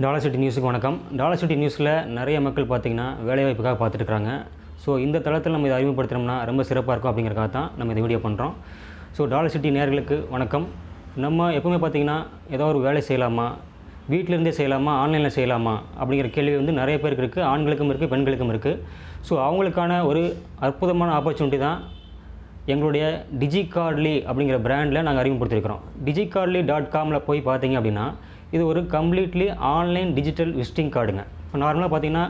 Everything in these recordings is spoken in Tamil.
டாலர் சிட்டி நியூஸுக்கு வணக்கம். டாலர் சிட்டி நியூஸில் நிறைய மக்கள் பார்த்திங்கன்னா வேலைவாய்ப்புக்காக பார்த்துட்ருக்காங்க. ஸோ இந்த தளத்தில் நம்ம இதை அறிமுகப்படுத்தினோம்னா ரொம்ப சிறப்பாக இருக்கும் அப்படிங்கிறக்காக தான் நம்ம இந்த வீடியோ பண்ணுறோம். ஸோ டாலர் சிட்டி நேயர்களுக்கு வணக்கம். நம்ம எப்போவுமே பார்த்திங்கன்னா ஏதோ ஒரு வேலை செய்யலாமா, வீட்டிலேருந்தே செய்யலாமா, ஆன்லைனில் செய்யலாமா அப்படிங்கிற கேள்வி வந்து நிறைய பேருக்கு இருக்குது. ஆண்களுக்கும் இருக்குது, பெண்களுக்கும் இருக்குது. ஸோ அவங்களுக்கான ஒரு அற்புதமான ஆப்பர்ச்சுனிட்டி தான் எங்களுடைய டிஜிகார்ட்லி அப்படிங்கிற பிராண்டில் நாங்கள் அறிமுகப்படுத்தியிருக்கிறோம். digicardly.comல போய் பார்த்தீங்க அப்படின்னா இது ஒரு கம்ப்ளீட்லி ஆன்லைன் டிஜிட்டல் விசிட்டிங் கார்டுங்க. இப்போ நார்மலாக பார்த்தீங்கன்னா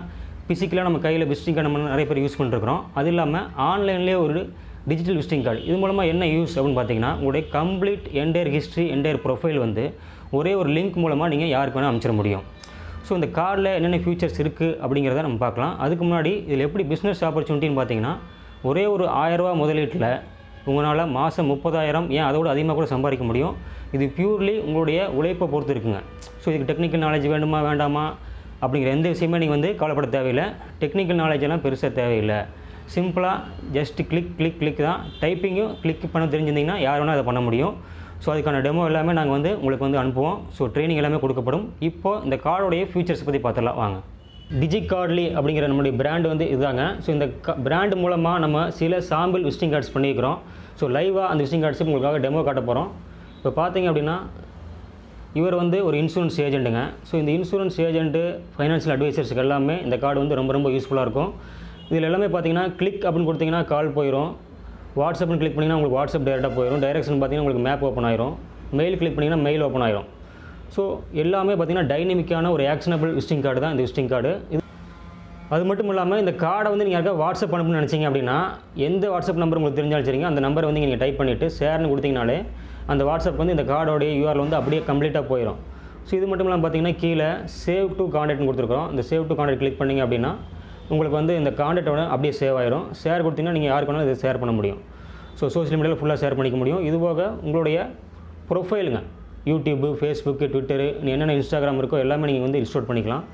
ஃபிசிக்கலாக நம்ம கையில் விசிட்டிங் கார்டு நம்ம நிறைய பேர் யூஸ் பண்ணிருக்கிறோம். அது இல்லாமல் ஆன்லைன்லேயே ஒரு டிஜிட்டல் விசிட்டிங் கார்டு. இது மூலமாக என்ன யூஸ் அப்படின்னு பார்த்தீங்கன்னா உங்களுடைய complete entire history, entire profile வந்து ஒரே ஒரு லிங்க் மூலமாக நீங்கள் யாருக்கு வேணால் அனுப்பிச்சிட முடியும். ஸோ இந்த கார்டில் என்னென்ன ஃபியூச்சர்ஸ் இருக்குது அப்படிங்கிறத நம்ம பார்க்கலாம். அதுக்கு முன்னாடி இதில் எப்படி பிஸ்னஸ் ஆப்பர்ச்சுனிட்டின்னு பார்த்தீங்கன்னா ஒரே ஒரு 1000 ரூபா முதலீட்டில் உங்களால் மாதம் 30,000 ஏன் அதோட அதிகமாக கூட சம்பாதிக்க முடியும். இது பியூர்லி உங்களுடைய உழைப்பை பொறுத்து இருக்குங்க. ஸோ இதுக்கு டெக்னிக்கல் நாலேஜ் வேண்டுமா வேண்டாமா அப்படிங்கிற எந்த விஷயமே நீங்கள் வந்து கவலைப்பட தேவையில்லை. டெக்னிக்கல் நாலேஜெல்லாம் பெருசாக தேவையில்லை. சிம்பிளாக ஜஸ்ட் கிளிக் தான். டைப்பிங்கும் கிளிக் பண்ண தெரிஞ்சிருந்தீங்கன்னா யார் வேணால் அதை பண்ண முடியும். ஸோ அதுக்கான டெமோ எல்லாமே நாங்கள் வந்து உங்களுக்கு வந்து அனுப்புவோம். ஸோ ட்ரைனிங் எல்லாமே கொடுக்கப்படும். இப்போது இந்த கார்டோடைய ஃபியூச்சர்ஸ் பற்றி பார்த்துடலாம் வாங்க. டிஜிகார்ட்லி அப்படிங்கிற நம்மளுடைய பிராண்டு வந்து இதுதாங்க. ஸோ இந்த பிராண்டு மூலமாக நம்ம சில சாம்பிள் விசிட்டிங் கார்ட்ஸ் பண்ணியிருக்கிறோம். ஸோ லைவாக அந்த விசிட்டிங் கார்ட்ஸு உங்களுக்காக டெமோ காட்ட போகிறோம். இப்போ பார்த்தீங்க அப்படின்னா இவர் வந்து ஒரு இன்சூரன்ஸ் ஏஜென்ட்டுங்க. ஸோ இந்த இன்சூரன்ஸ் ஏஜென்ட்டு, ஃபைனான்ஷியல் அட்வைசர்ஸுக்கு எல்லாமே இந்த கார்டு வந்து ரொம்ப யூஸ்ஃபுல்லாக இருக்கும். இதில் எல்லாமே பார்த்தீங்கன்னா கிளிக் அப்படின்னு கொடுத்தீங்கன்னா கால் போயிடும். வாட்ஸ்அப்னு கிளிக் பண்ணிங்கன்னா உங்களுக்கு வாட்ஸ்அப் டேரெக்டாக போயிடும். டைரெக்ஷன் பார்த்தீங்கன்னா உங்களுக்கு மேப் ஓப்பன் ஆயிரும். மெயில் கிளிக் பண்ணிங்கன்னா மெயில் ஓப்பன் ஆயிரும். ஸோ எல்லாமே பார்த்திங்கன்னா டைனமிக்கான ஒரு ஆக்ஷனபிள் விசிட்டிங் கார்டு தான் இந்த விசிட்டிங் கார்டு. இது அது மட்டும் இல்லாமல் இந்த கார்டை வந்து நீங்கள் யாருக்கா வாட்ஸ்அப் அனுப்புன்னு நினச்சிங்க அப்படின்னா எந்த வாட்ஸ்அப் நம்பர் உங்களுக்கு தெரிஞ்சாலும் சரிங்க, அந்த நம்பரை வந்து நீங்கள் டைப் பண்ணிவிட்டு ஷேர்னு கொடுத்தீங்கனாலே அந்த வாட்ஸ்அப் வந்து இந்த கார்டோடைய யூஆர்எல் வந்து அப்படியே கம்ப்ளீட்டாக போயிடும். ஸோ இது மட்டும் இல்லாமல் பார்த்தீங்கன்னா கீழே சேவ் டு கான்டாக்ட்னு கொடுத்துருக்கோம். இந்த சேவ் டு கான்டாக்ட் கிளிக் பண்ணிங்க அப்படின்னா உங்களுக்கு வந்து இந்த கான்டாக்டோட அப்படியே சேவ் ஆயிரும். ஷேர் கொடுத்தீங்கன்னா நீங்கள் யாருக்கு வேணாலும் இதை ஷேர் பண்ண முடியும். ஸோ சோஷியல் மீடியாவில் ஃபுல்லாக ஷேர் பண்ணிக்க முடியும். இதுபோக உங்களுடைய ப்ரொஃபைலுங்க, யூடியூப்பு, ஃபேஸ்புக்கு, ட்விட்டரு, என்னென்ன இன்ஸ்டாகிராம் இருக்கோ எல்லாமே நீங்கள் வந்து இன்ஸ்டால் பண்ணிக்கலாம்.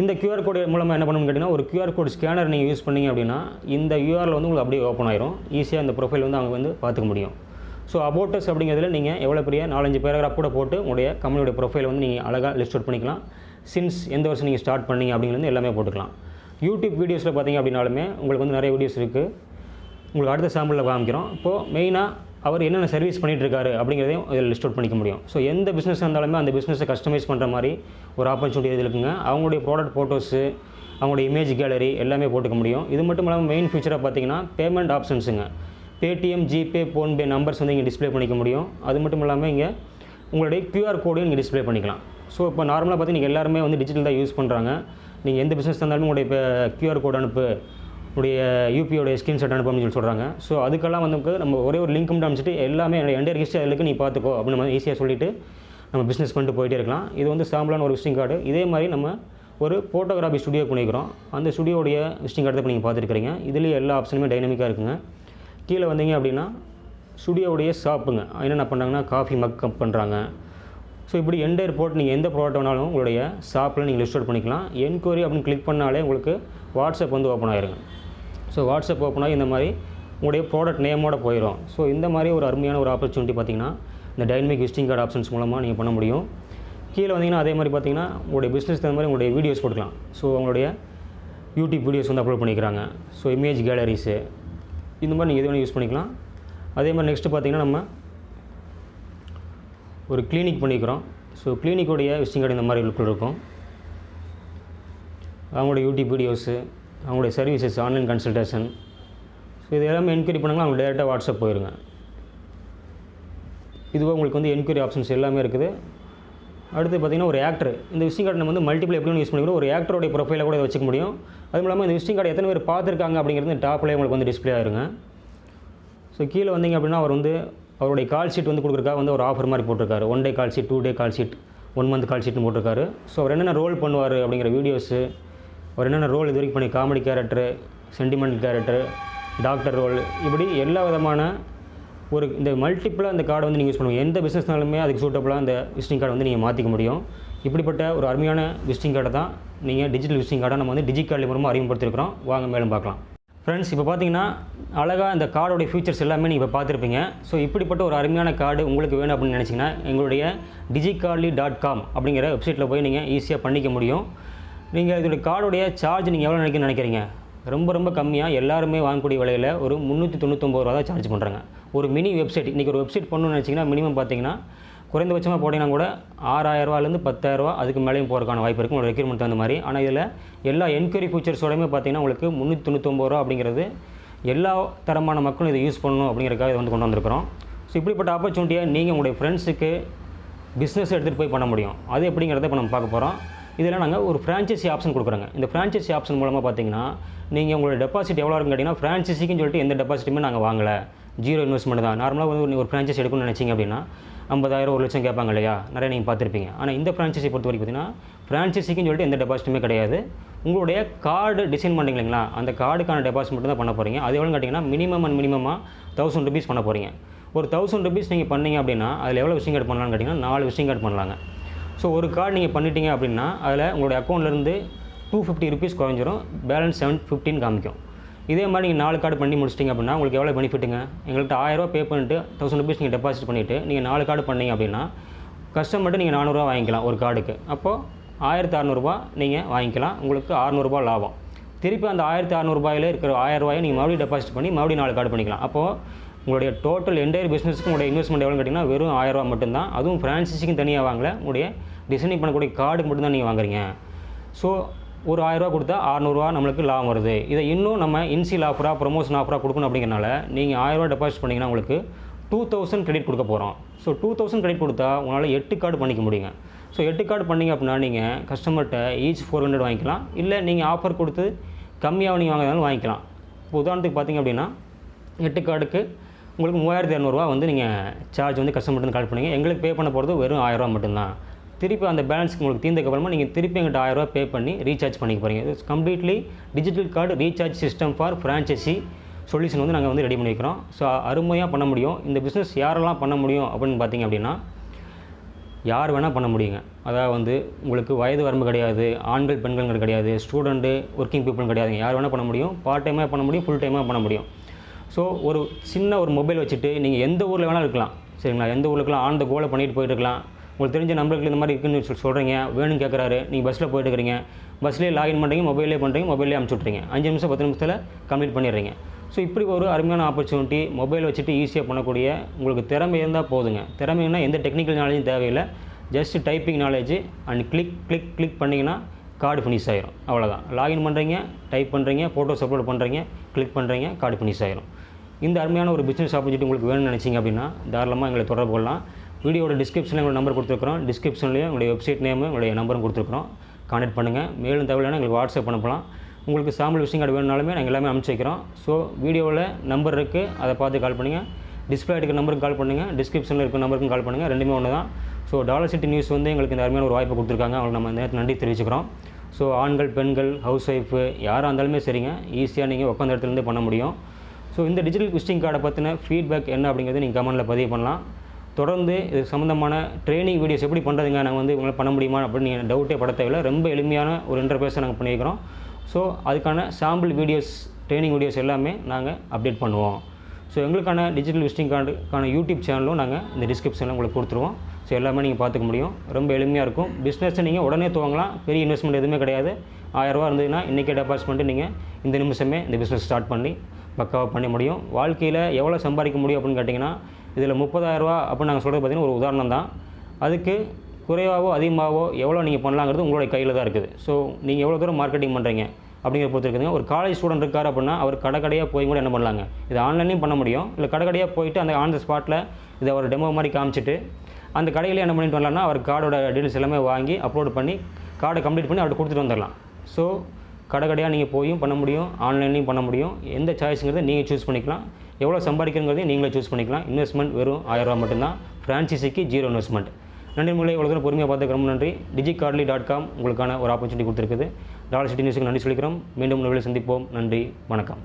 இந்த QR கோடு மூலமாக என்ன பண்ணணும்னு கேட்டிங்கன்னா ஒரு QR கோட் ஸ்கேனர் நீங்கள் யூஸ் பண்ணிங்க அப்படின்னா இந்த URL வந்து உங்களுக்கு அப்படியே ஓப்பன் ஆயிரும். ஈஸியாக இந்த ப்ரொஃபைல் வந்து அவங்க வந்து பார்த்துக்க முடியும். ஸோ அபோட்டஸ் அப்படிங்கிறதுல நீங்கள் எவ்வளோ பெரிய 4-5 பேராகிராஃப் கூட போட்டு உங்களுடைய கம்பெனியோட ப்ரொஃபைல் வந்து நீங்கள் அழகாக லிஸ்ட் அவுட் பண்ணிக்கலாம். சின்ஸ் எந்த வருஷம் நீங்கள் ஸ்டார்ட் பண்ணிங்க அப்படிங்கிறது எல்லாமே போட்டுக்கலாம். யூடியூப் வீடியோஸில் பார்த்தீங்க அப்படின்னாலுமே உங்களுக்கு வந்து நிறைய வீடியோஸ் இருக்குது. உங்களுக்கு அடுத்த சாம்பிளில் காமிக்கிறோம். இப்போது மெயினாக அவர் என்னென்ன சர்வீஸ் பண்ணிகிட்ருக்காரு அப்படிங்கிறதையும் இதில் லிஸ்ட் அவுட் பண்ணிக்க முடியும். ஸோ எந்த பிஸ்னஸ் இருந்தாலுமே அந்த பிஸ்னஸை கஸ்டமைஸ் பண்ணுற மாதிரி ஒரு ஆப்பர்ச்சுனிட்டி இது இருக்குங்க. அவங்களுடைய ப்ராடக்ட் ஃபோட்டோஸு, அவங்களுடைய இமேஜ் கேலரி எல்லாமே போட்டுக்க முடியும். இது மட்டும் இல்லாமல் மெயின் ஃபீச்சராக பார்த்தீங்கன்னா பேமெண்ட் ஆப்ஷன்ஸுங்க. பேடிஎம், ஜிபே, ஃபோன்பே நம்பர்ஸ் வந்து இங்கே டிஸ்பிளே பண்ணிக்க முடியும். அது மட்டும் இல்லாமல் இங்கே உங்களுடைய QR கோடையும் நீங்கள் டிஸ்பிளே பண்ணிக்கலாம். ஸோ இப்போ நார்மலாக பார்த்தீங்கன்னா எல்லாருமே வந்து டிஜிட்டல் தான் யூஸ் பண்ணுறாங்க. நீங்கள் எந்த பிஸ்னஸ் இருந்தாலும் உங்களுடைய இப்போ QR கோட் அனுப்பு, உடைய யூபியோடைய ஸ்க்ரீன்ஷாட் அனுப்பணும்னு சொல்லி சொல்கிறாங்க. ஸோ அதுக்கெல்லாம் வந்து நம்ம ஒரே ஒரு லிங்க் மட்டும் அனுப்பிச்சிட்டு எல்லாமே என்டையர் ஹிஸ்ட்ரி அதில் நீ பார்த்துக்கோ அப்படின்னு நம்ம ஈஸியாக சொல்லிவிட்டு நம்ம பிஸ்னஸ் பண்ணிட்டு போயிட்டே இருக்கலாம். இது வந்து சாம்பிளான ஒரு விசிட்டிங் கார்டு. இதே மாதிரி நம்ம ஒரு ஃபோட்டோகிராஃபி ஸ்டுடியோ பண்ணிக்கிறோம். அந்த ஸ்டுடியோடைய விசிட்டிங் கார்டு இப்போ நீங்கள் பார்த்துருக்கிறீங்க. இதுலேயே எல்லா ஆப்ஷனுமே டைனமிக்காக இருக்குங்க. கீழே வந்தீங்க அப்படின்னா ஸ்டுடியோடைய ஷாப்புங்க. என்னென்ன பண்ணுறாங்கன்னா காஃபி மக் பண்ணுறாங்க. ஸோ இப்படி என்டையர் போட்டு நீங்கள் எந்த ப்ராடக்ட் வேணாலும் உங்களுடைய ஷாப்பில் நீங்கள் லிஸ்ட் அவுட் பண்ணிக்கலாம். என்கொயரி அப்படின்னு கிளிக் பண்ணாலே உங்களுக்கு வாட்ஸ்அப் வந்து ஓப்பன் ஆயிருங்க. ஸோ வாட்ஸ்அப் ஓப்பன் ஆகி இந்த மாதிரி உங்களுடைய ப்ராடக்ட் நேமோட போயிடும். ஸோ இந்த மாதிரி ஒரு அருமையான ஒரு ஆப்பர்ச்சுனிட்டி பார்த்திங்கன்னா இந்த டைனமிக் விசிட்டிங் கார்டு ஆப்ஷன்ஸ் மூலமாக நீங்கள் பண்ண முடியும். கீழே வந்தீங்கன்னா அதே மாதிரி பார்த்திங்கன்னா உங்களுடைய பிஸ்னஸ் தகுந்த மாதிரி உங்களுடைய வீடியோஸ் போட்டுக்கலாம். ஸோ உங்களுடைய யூடியூப் வீடியோஸ் வந்து அப்லோட் பண்ணிக்கிறாங்க. ஸோ இமேஜ் கேலரிஸு இந்த மாதிரி நீங்கள் எது வேணும் யூஸ் பண்ணிக்கலாம். அதே மாதிரி நெக்ஸ்ட்டு பார்த்திங்கன்னா நம்ம ஒரு கிளினிக் பண்ணிக்கிறோம். ஸோ கிளினிக்கோடைய விசிட்டிங் கார்டு இந்த மாதிரி லுக்கில் இருக்கும். அவங்களுடைய யூடியூப் வீடியோஸு, அவங்களுடைய சர்வீசஸ், ஆன்லைன் கன்சல்டேஷன், ஸோ இது எல்லாமே என்கொயரி பண்ணாங்கன்னா அவங்க டேரெக்டாக வாட்ஸ்அப் போயிருங்க. இதுவாக உங்களுக்கு வந்து என்கொயரி ஆப்ஷன்ஸ் எல்லாமே இருக்குது. அடுத்து பார்த்திங்கன்னா ஒரு ஆக்டர். இந்த விசிட்டிங் கார்டு நம்ம வந்து மல்டிபிள் எப்படி யூஸ் பண்ணிக்கிறோம். ஒரு ஆக்டரோடைய ப்ரொஃபைலை கூட வச்சுக்க முடியும். அதுவும் இல்லாமல் இந்த விசிட்டிங் கார்டு எத்தனை பேர் பார்த்துருக்காங்க அப்படிங்கிறது டாப்லேயே உங்களுக்கு வந்து டிஸ்பிளே ஆயிருங்க. ஸோ கீழே வந்தீங்க அப்படின்னா அவர் வந்து அவருடைய கால் ஷீட் வந்து கொடுக்குறக்காக வந்து ஒரு ஆஃபர் மாதிரி போட்டிருக்காரு. 1 டே கால் ஷீட், 2 டே கால் ஷீட், 1 மந்த் கால் ஷீட்னு போட்டிருக்காரு. ஸோ அவர் என்னென்ன ரோல் பண்ணுவார் அப்படிங்கிற வீடியோஸு, அவர் என்னென்ன ரோல் இது வரைக்கும் பண்ணி comedy character, sentiment character, doctor role, இப்படி எல்லா விதமான ஒரு இந்த மல்டிப்புளாக இந்த கார்டை வந்து நீங்கள் யூஸ் பண்ணுவோம். எந்த பிஸ்னஸ்னாலுமே அதுக்கு சூட்டபுளாக இந்த விசிட்டிங் கார்டு வந்து நீங்கள் மாற்றிக்க முடியும். இப்படிப்பட்ட ஒரு அருமையான விசிட்டிங் கார்டை தான் நீங்கள் டிஜிட்டல் விசிட்டிங் கார்டை நம்ம வந்து டிஜிகார்ட்லி மூலமாக அறிமுகப்படுத்திருக்கிறோம். வாங்க மேலும் பார்க்கலாம். ஃப்ரெண்ட்ஸ், இப்போ பார்த்தீங்கன்னா அழகாக இந்த கார்டோடைய ஃபீச்சர்ஸ் எல்லாமே நீங்கள் இப்போ பார்த்துருப்பீங்க. ஸோ இப்படிப்பட்ட ஒரு அருமையான கார்டு உங்களுக்கு வேணும் அப்படின்னு நினச்சிங்கன்னா எங்களுடைய digicardly.com அப்படிங்கிற வெப்சைட்டில் போய் நீங்கள் ஈஸியாக பண்ணிக்க முடியும். நீங்கள் இதோடைய கார்டுடைய சார்ஜ் நீங்கள் எவ்வளோ நினைக்கிறீங்க? ரொம்ப கம்மியாக எல்லாருமே வாங்கக்கூடிய விலையில் ஒரு 399 ரூபா தான் சார்ஜ் பண்ணுறாங்க. ஒரு மினி வெப்சைட் இன்றைக்கி ஒரு வெப்சைட் பண்ணணும்னு நினச்சிங்கன்னா மினிமம் பார்த்தீங்கன்னா குறைந்தபட்சமாக போட்டிங்கன்னா கூட 6000 ரூபாயிலேருந்து 10,000 ரூபா அதுக்கு மேலேயும் போகிறதுக்கான வாய்ப்பு இருக்குது உங்களோட ரெக்யூர்மெண்ட் தகுந்த மாதிரி. ஆனால் இதில் எல்லா என்கொயரி ஃபீச்சர்ஸோடையுமே பார்த்தீங்கன்னா உங்களுக்கு 399 ரூபா அப்படிங்கிறது எல்லா தரமான மக்களும் இதை யூஸ் பண்ணணும் அப்படிங்கிறதுக்காக இதை வந்து கொண்டு வந்திருக்கிறோம். ஸோ இப்படிப்பட்ட ஆப்பர்ச்சுனிட்டியை நீங்கள் உங்களுடைய ஃப்ரெண்ட்ஸுக்கு பிஸ்னஸ் எடுத்துகிட்டு போய் பண்ண முடியும். அது எப்படிங்கிறத இப்போ நம்ம பார்க்க போகிறோம். இதில் நாங்கள் ஒரு ஃப்ரான்ச்சைசி ஆப்ஷன் கொடுக்குறோங்க. இந்த ஃப்ரான்ச்சைசி ஆப்ஷன் மூலமாக பார்த்தீங்கன்னா நீங்கள் உங்களோட டெபாசிட் எவ்வளோ இருக்குன்னு கேட்டிங்கன்னா ஃப்ரான்ச்சைசிக்குன்னு சொல்லிட்டு எந்த டெபாசிட்டுமே நாங்கள் வாங்கலை, 0 இன்வெஸ்ட்மெண்ட் தான். நார்மலாக வந்து ஒரு ஃப்ரான்ச்சைசி எடுக்கணும்னு நினச்சிங்க அப்படின்னா 50,000 1 லட்சம் கேட்பாங்க இல்லையா, நிறைய நீங்கள் பார்த்துருப்பீங்க. ஆனால் இந்த ஃப்ரான்ச்சைசி பொறுத்த வரைக்கும் பார்த்தீங்கன்னா ஃப்ரான்ச்சைசிக்குன்னு சொல்லிட்டு எந்த டெபாசிட்டுமே கிடையாது. உங்களுடைய கார்டு டிசைன் பண்ணிங்க இல்லைங்களா, அந்த கார்டுக்கான டெபாசிட் மட்டும் தான் பண்ண போகிறீங்க. அது எவ்வளோன்னு கேட்டிங்கன்னா மினிமமாக 1000 ருபீஸ் பண்ண போகிறீங்க. ஒரு 1000 ருபீஸ் நீங்கள் பண்ணீங்க அப்படின்னா அதில் எவ்வளோ விஷயம் கார்டு பண்ணலாம்னு கேட்டிங்கன்னா 4 விஷயம் கார்டு பண்ணலாங்க. ஸோ ஒரு கார்டு நீங்கள் பண்ணிட்டீங்க அப்படின்னா அதில் உங்களுடைய அக்கௌண்ட்லேருந்து 250 ருபீஸ் குறைஞ்சிரும், பேலன்ஸ் 715 காமிக்கும். இதே மாதிரி நீங்கள் 4 கார்டு பண்ணி முடிச்சிட்டிங்க அப்படின்னா உங்களுக்கு எவ்வளோ பெனிஃபிட்டுங்க? எங்கள்கிட்ட 1000 ரூபா பே பண்ணிட்டு 1000 ருபீஸ் நீங்கள் டெபாசிட் பண்ணிவிட்டு நீங்கள் 4 கார்டு பண்ணீங்க அப்படின்னா கஸ்டமர்கிட்ட நீங்கள் 400 ரூபா வாங்கிக்கலாம் ஒரு கார்டுக்கு. அப்போது 1600 ரூபா நீங்கள் வாங்கிக்கலாம், உங்களுக்கு 600 ரூபா லாபம். திருப்பி அந்த 1600 ரூபாயில் இருக்கிற 1000 ரூபாயை நீங்கள் மறுபடியும் டெபாசிட் பண்ணி மறுபடியும் 4 கார்டு பண்ணிக்கலாம். அப்போது உங்களுடைய டோட்டல் என்டையர் பிஸ்னஸுக்கு உங்களுடைய இன்வெஸ்ட்மெண்ட் எவ்வளோன்னு கேட்டிங்கன்னா வெறும் 1000 ரூபா மட்டும்தான். அதுவும் ஃப்ரான்ச்சைசிக்கும் தனியாக வாங்கலை, உங்களுடைய டிசைனிங் பண்ணக்கூடிய கார்டுக்கு மட்டும்தான் நீங்கள் வாங்குறீங்க. ஸோ ஒரு 1000 ரூபா கொடுத்தா 600 ரூபா நம்மளுக்கு லாபம் வருது. இதை இன்னும் நம்ம இன்சியல் ஆஃபராக ப்ரொமோஷன் ஆஃபராக கொடுக்கணும் அப்படிங்கிறனால நீங்கள் 1000 ரூபா டெபாசிட் பண்ணிங்கன்னா உங்களுக்கு 2000 கிரெடிட் கொடுக்க போகிறோம். ஸோ 2000 கிரெடிட் கொடுத்தா உங்களால் 8 கார்டு பண்ணிக்க முடியுங்க. ஸோ 8 கார்டு பண்ணிங்க அப்படின்னா நீங்கள் கஸ்டமர்கிட்ட ஈச் 400 வாங்கிக்கலாம், இல்லை நீங்கள் ஆஃபர் கொடுத்து கம்மியாக நீங்கள் வாங்குறதாலும் வாங்கிக்கலாம். இப்போ உதாரணத்துக்கு பார்த்தீங்க அப்படின்னா 8 கார்டுக்கு உங்களுக்கு 3200 ரூபா வந்து நீங்கள் சார்ஜ் வந்து கஸ்டமர்கிட்ட கால் பண்ணுங்க. எங்களுக்கு பே பண்ண போகிறது வெறும் 1000 ரூபா மட்டும்தான். திருப்பி அந்த பேலன்ஸ்க்கு உங்களுக்கு தீர்ந்ததுக்கப்புறமா நீங்கள் திருப்பி எங்கிட்ட 1000 ரூபா பே பண்ணி ரீசார்ஜ் பண்ணிக்க போகிறீங்க. இது completely digital card recharge system for franchisee solution வந்து நாங்கள் வந்து ரெடி பண்ணி வைக்கிறோம். ஸோ அருமையாக பண்ண முடியும். இந்த பிஸ்னஸ் யாரெல்லாம் பண்ண முடியும் அப்படின்னு பார்த்தீங்க அப்படின்னா யார் வேணால் பண்ண முடியுங்க. அதாவது வந்து உங்களுக்கு வயது வரம்பு கிடையாது, ஆண்கள் பெண்கள் கிடையாது, ஸ்டூடெண்ட்டு ஒர்க்கிங் பீப்புள் கிடையாதுங்க. யார் வேணால் பண்ண முடியும், பார்ட் டைமாக பண்ண முடியும், ஃபுல் டைமாக பண்ண முடியும். ஸோ ஒரு சின்ன ஒரு மொபைல் வச்சுட்டு நீங்கள் எந்த ஊரில் வேணாலும் இருக்கலாம், சரிங்களா? எந்த ஊருக்குலாம் ஆன் த கோலை பண்ணிட்டு போயிட்டு இருக்கலாம். உங்களுக்கு தெரிஞ்ச நம்பருக்கு இந்த மாதிரி இருக்குன்னு சொல்கிறீங்க, வேணும்னு கேட்குறாரு, நீங்கள் பஸ்ஸில் போயிட்டு இருக்கிறீங்க, பஸ்லேயே லாகின் பண்ணுறீங்க, மொபைலே பண்ணுறீங்க, மொபைலே அனுப்பிச்சி விட்றீங்க, 5 நிமிஷம் 10 நிமிஷத்தில் கம்ப்ளீட் பண்ணிடுறீங்க. ஸோ இப்படி ஒரு அருமையான ஆப்பர்ச்சுனிட்டி, மொபைல் வச்சுட்டு ஈஸியாக பண்ணக்கூடிய உங்களுக்கு திறமை இருந்தால் போதுங்க. திறமைன்னா எந்த டெக்னிக்கல் நாலேஜும் தேவையில்லை, just typing knowledge and click பண்ணிங்கன்னா கார்டு ஃபினிஷ் ஆகிரும். அவ்வளோதான். லாகின் பண்ணுறீங்க, டைப் பண்ணுறீங்க, ஃபோட்டோஸ் அப்லோட் பண்ணுறீங்க, கிளிக் பண்ணுறீங்க, கார்டு ஃபினிஷ் ஆகிரும். இந்த அருமையான ஒரு பிஸ்னஸ் ஆப்பர்ச்சுனிட்டி உங்களுக்கு வேணும்னு நினச்சிங்க அப்படின்னா தாராளமாக எங்களை தொடர்பு கொள்ளலாம். வீடியோட டிஸ்கிரிப்ஷனில் எங்களோட நம்பர் கொடுத்துருக்குறோம், டிஸ்கிரிப்ஷன்லேயும் உங்களுடைய வெப்சைட் நேமு உங்களுடைய நம்பரும் கொடுத்துருக்குறோம். கான்டெக்ட் பண்ணுங்கள். மேலும் தகவல்னா எங்களுக்கு வாட்ஸ்அப் அனுப்பலாம். உங்களுக்கு சாம்பிள் விஷயம் கார்டு வேணுனாலுமே நாங்கள் எல்லாமே அனுப்பிச்சி வைக்கிறோம். ஸோ வீடியோவில் நம்பர் இருக்குது, அதை பார்த்து கால் பண்ணுங்கள். டிஸ்பிளே இருக்கிற நம்பருக்கு கால் பண்ணுங்கள், டிஸ்கிரிப்ஷனில் இருக்கிற நம்பருக்கும் கால் பண்ணுங்கள், ரெண்டுமே ஒன்று தான். ஸோ டாலர் சிட்டி நியூஸ் வந்து எங்களுக்கு இந்த அருமையான ஒரு வாய்ப்பு கொடுத்துருக்காங்க, அவங்களுக்கு நம்ம நேரத்தில் நன்றி தெரிவிச்சுக்கிறோம். ஸோ ஆண்கள் பெண்கள் ஹவுஸ் ஒய்ஃபு யாராக இருந்தாலுமே சரிங்க, ஈஸியாக நீங்கள் உட்காந்த இடத்துலேருந்து பண்ண முடியும். ஸோ இந்த டிஜிட்டல் விசிட்டிங் கார்டை பற்றின ஃபீட்பேக் என்ன அப்படிங்கிறது நீங்கள் கமெண்ட்டில் பதிவு பண்ணலாம். தொடர்ந்து இது சம்மந்தமான ட்ரைனிங் வீடியோஸ் எப்படி பண்ணுறதுங்க, நாங்கள் வந்து உங்களால் பண்ண முடியுமா அப்படின்னு நீங்கள் டவுட்டே பட தேவையில்லை. ரொம்ப எளிமையான ஒரு இன்டர்ஃபேஸை நாங்கள் பண்ணியிருக்கிறோம். ஸோ அதுக்கான சாம்பிள் வீடியோஸ், ட்ரைனிங் வீடியோஸ் எல்லாமே நாங்கள் அப்டேட் பண்ணுவோம். ஸோ எங்களுக்கான டிஜிட்டல் விசிட்டிங் கார்டுக்கான யூடியூப் சேனலும் நாங்கள் இந்த டிஸ்கிரிப்ஷனில் உங்களுக்கு கொடுத்துருவோம். ஸோ எல்லாமே நீங்கள் பார்த்துக்க முடியும். ரொம்ப எளிமையாக இருக்கும். பிஸ்னஸை நீங்கள் உடனே துவங்கலாம், பெரிய இன்வெஸ்ட்மெண்ட் எதுவுமே கிடையாது. 1000 ரூபா இருந்ததுன்னா இன்றைக்கே டெபாசிட் பண்ணிட்டு நீங்கள் இந்த நிமிஷமே இந்த பிஸ்னஸ் ஸ்டார்ட் பண்ணி பக்காவாக பண்ண முடியும். வாழ்க்கையில் எவ்வளோ சம்பாதிக்க முடியும் அப்படின்னு கேட்டிங்கன்னா இதில் 30,000 ரூபா அப்படின்னு நாங்கள் சொல்கிறது பார்த்திங்கன்னா ஒரு உதாரணம் தான். அதுக்கு குறைவாகவோ அதிகமாகவோ எவ்வளோ நீங்கள் பண்ணலாங்கிறது உங்களுடைய கையில் தான் இருக்குது. ஸோ நீங்கள் எவ்வளோ தூரம் மார்க்கெட்டிங் பண்ணுறீங்க அப்படிங்கிற பொறுத்து இருக்குதுங்க. ஒரு காலேஜ் ஸ்டூடெண்ட் இருக்கார் அப்படின்னா அவர் கடையாக போய் கூட என்ன பண்ணலாங்க, இது ஆன்லைன்லையும் பண்ண முடியும், இல்லை கடையாக போயிட்டு அந்த ஆன் த ஸ்பாட்டில் இதை ஒரு டெமோ மாதிரி காமிச்சிட்டு அந்த கடையிலே என்ன பண்ணிட்டு வரலாம்னா அவர் கார்டோட டீட்டெயில்ஸ் எல்லாமே வாங்கி அப்லோட் பண்ணி கார்டை கம்ப்ளீட் பண்ணி அவர்கிட்ட கொடுத்துட்டு வந்துடலாம். ஸோ கடையாக நீங்கள் போயும் பண்ண முடியும், ஆன்லைன்லையும் பண்ண முடியும். எந்த சாய்ஸுங்கிறத நீங்கள் சூஸ் பண்ணிக்கலாம். எவ்வளோ சம்பாதிக்கிறங்கிறதையும் நீங்களே சூஸ் பண்ணிக்கலாம். இன்வெஸ்ட்மெண்ட் வெறும் 1000 ரூபா மட்டும்தான். ஃப்ரான்ச்சைசிக்கு 0 இன்வெஸ்ட்மெண்ட். நன்றி முறை இவ்வளோ தூரம் பொறுமையாக பார்த்துக்க ரொம்ப நன்றி. digicardly.com உங்களுக்கான ஒரு ஆப்பர்ச்சுனிட்டி கொடுத்துருக்குது. டாலர் சிட்டி நியூஸுக்கு நன்றி சொல்லிக்கிறோம். மீண்டும் ஒரு வேளை சந்திப்போம். நன்றி, வணக்கம்.